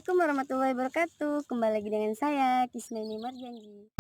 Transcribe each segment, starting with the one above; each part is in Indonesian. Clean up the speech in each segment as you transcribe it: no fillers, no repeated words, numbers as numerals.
Assalamualaikum warahmatullahi wabarakatuh. Kembali lagi dengan saya, Kismeni Marjanji.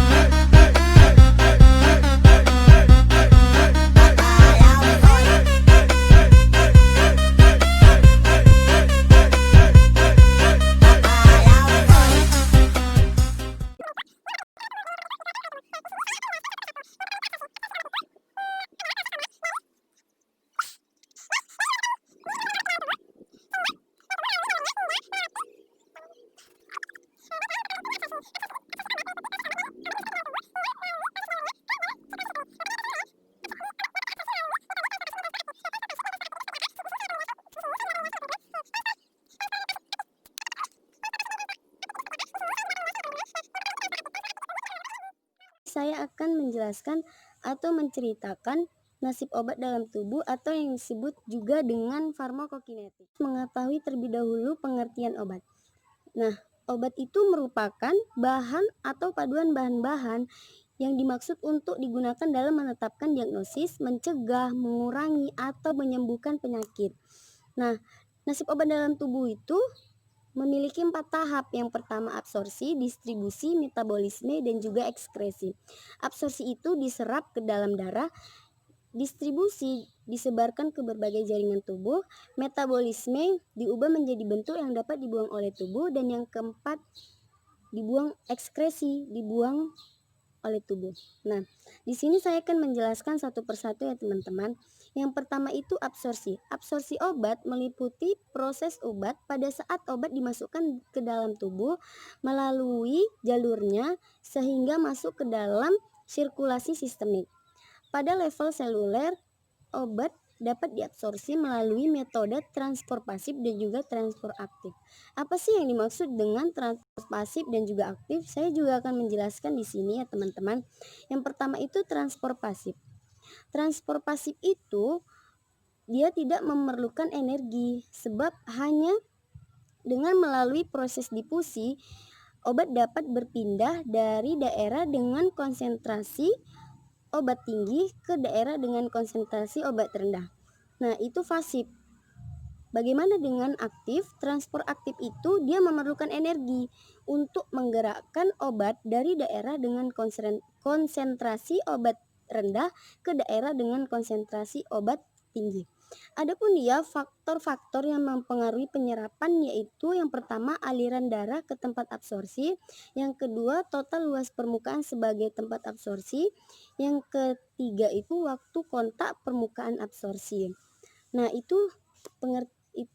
Saya akan menjelaskan atau menceritakan nasib obat dalam tubuh atau yang disebut juga dengan farmakokinetik. Mengetahui terlebih dahulu pengertian obat. Nah, obat itu merupakan bahan atau paduan bahan-bahan yang dimaksud untuk digunakan dalam menetapkan diagnosis, mencegah, mengurangi, atau menyembuhkan penyakit. Nah, nasib obat dalam tubuh itu memiliki 4 tahap. Yang pertama absorpsi, distribusi, metabolisme, dan juga ekskresi. Absorpsi itu diserap ke dalam darah, distribusi disebarkan ke berbagai jaringan tubuh, metabolisme diubah menjadi bentuk yang dapat dibuang oleh tubuh, dan yang keempat dibuang ekskresi, dibuang oleh tubuh. Nah, di sini saya akan menjelaskan satu persatu ya teman-teman. Yang pertama itu absorpsi. Absorpsi obat meliputi proses obat pada saat obat dimasukkan ke dalam tubuh melalui jalurnya sehingga masuk ke dalam sirkulasi sistemik. Pada level seluler, obat dapat diabsorpsi melalui metode transport pasif dan juga transport aktif. Apa sih yang dimaksud dengan transport pasif dan juga aktif? Saya juga akan menjelaskan di sini ya teman-teman. Yang pertama itu transport pasif. Transport pasif itu dia tidak memerlukan energi sebab hanya dengan melalui proses difusi obat dapat berpindah dari daerah dengan konsentrasi obat tinggi ke daerah dengan konsentrasi obat rendah. Nah, itu pasif. Bagaimana dengan aktif? Transport aktif itu dia memerlukan energi untuk menggerakkan obat dari daerah dengan konsentrasi obat rendah ke daerah dengan konsentrasi obat tinggi. Adapun dia faktor-faktor yang mempengaruhi penyerapan yaitu yang pertama aliran darah ke tempat absorpsi, yang kedua total luas permukaan sebagai tempat absorpsi, yang ketiga itu waktu kontak permukaan absorpsi. Nah, itu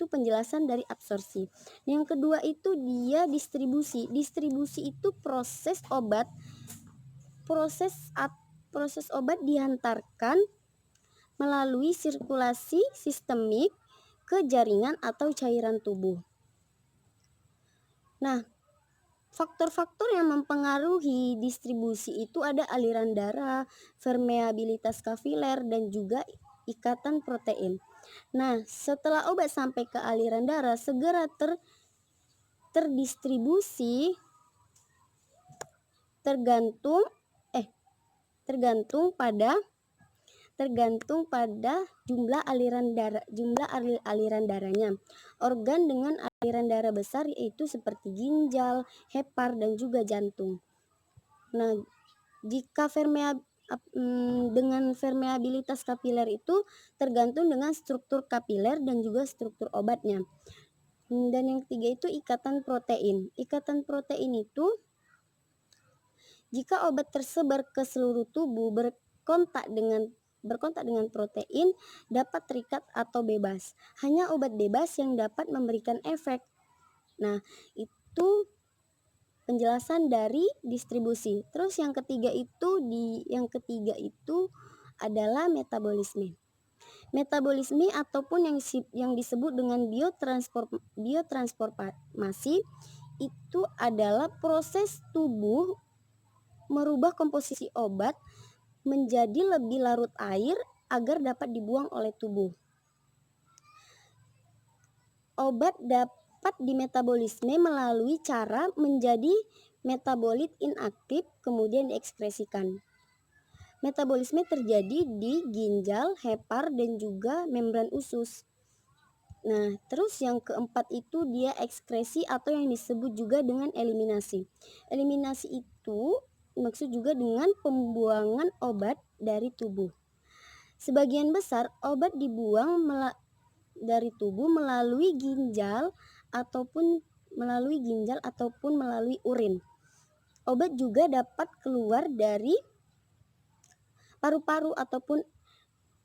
penjelasan dari absorpsi. Yang kedua itu dia distribusi. Distribusi itu proses obat dihantarkan melalui sirkulasi sistemik ke jaringan atau cairan tubuh. Nah, faktor-faktor yang mempengaruhi distribusi itu ada aliran darah, permeabilitas kapiler, dan juga ikatan protein. Nah, setelah obat sampai ke aliran darah, segera terdistribusi tergantung pada jumlah aliran darahnya. Organ dengan aliran darah besar yaitu seperti ginjal, hepar, dan juga jantung. Nah, jika dengan permeabilitas kapiler itu tergantung dengan struktur kapiler dan juga struktur obatnya. Dan yang ketiga itu ikatan protein. Ikatan protein itu jika obat tersebar ke seluruh tubuh berkontak dengan protein dapat terikat atau bebas. Hanya obat bebas yang dapat memberikan efek. Nah, itu penjelasan dari distribusi. Terus yang ketiga itu adalah metabolisme. Metabolisme ataupun yang disebut dengan biotransformasi itu adalah proses tubuh merubah komposisi obat menjadi lebih larut air agar dapat dibuang oleh tubuh. Obat dapat dimetabolisme melalui cara menjadi metabolit inaktif kemudian diekskresikan. Metabolisme terjadi di ginjal, hepar, dan juga membran usus. Nah, terus yang keempat itu dia ekskresi atau yang disebut juga dengan eliminasi. Eliminasi itu maksud juga dengan pembuangan obat dari tubuh. Sebagian besar obat dibuang dari tubuh melalui ginjal ataupun melalui urin. Obat juga dapat keluar dari paru-paru ataupun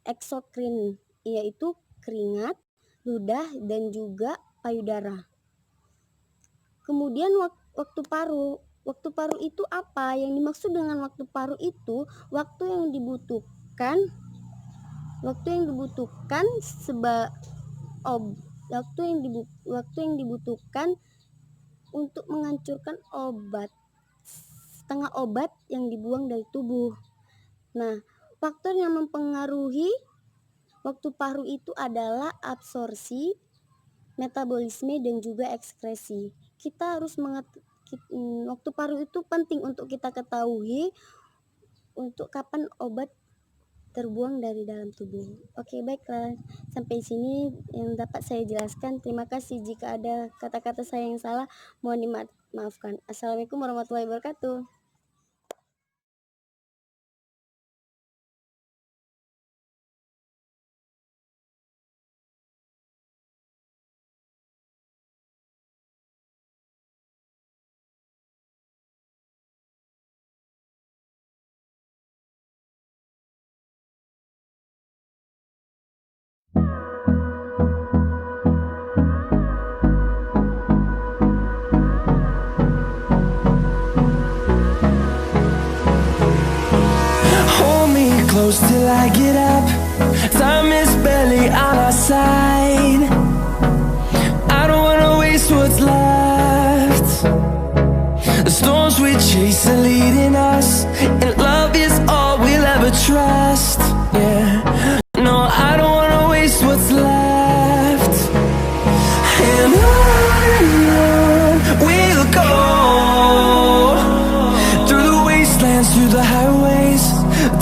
eksokrin, yaitu keringat, ludah, dan juga payudara. Kemudian waktu paru. Waktu paru itu apa? Yang dimaksud dengan waktu paru itu waktu yang dibutuhkan untuk menghancurkan setengah obat yang dibuang dari tubuh. Nah, faktor yang mempengaruhi waktu paru itu adalah absorpsi, metabolisme, dan juga ekskresi. Kita harus waktu paru itu penting untuk kita ketahui untuk kapan obat terbuang dari dalam tubuh. Oke, baiklah. Sampai sini yang dapat saya jelaskan. Terima kasih. Jika ada kata-kata saya yang salah, mohon dimaafkan. Assalamualaikum warahmatullahi wabarakatuh. Hold me close till I get up. Time is barely on our side. I don't wanna waste what's left. The storms we chase are leading us, and love is all we'll ever trust. Yeah, no, I don't wanna waste what's left. And on we'll go, through the wastelands, through the highways,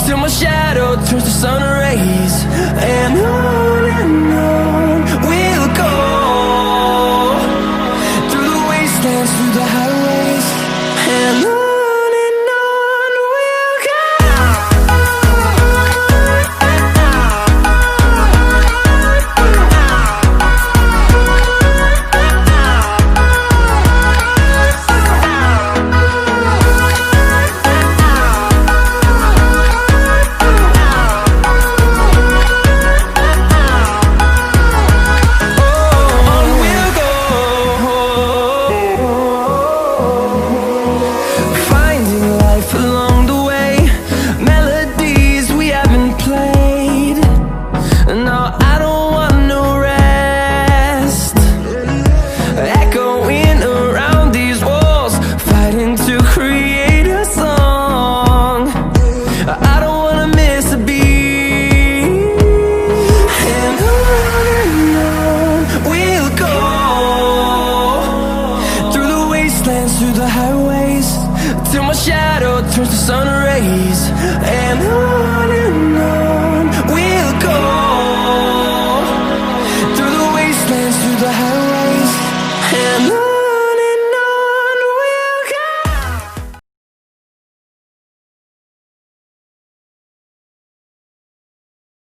till my shadow turns to sun rays. And on we'll go, through the wastelands, through the highways, and on we'll go. To create a song, I don't wanna miss a beat.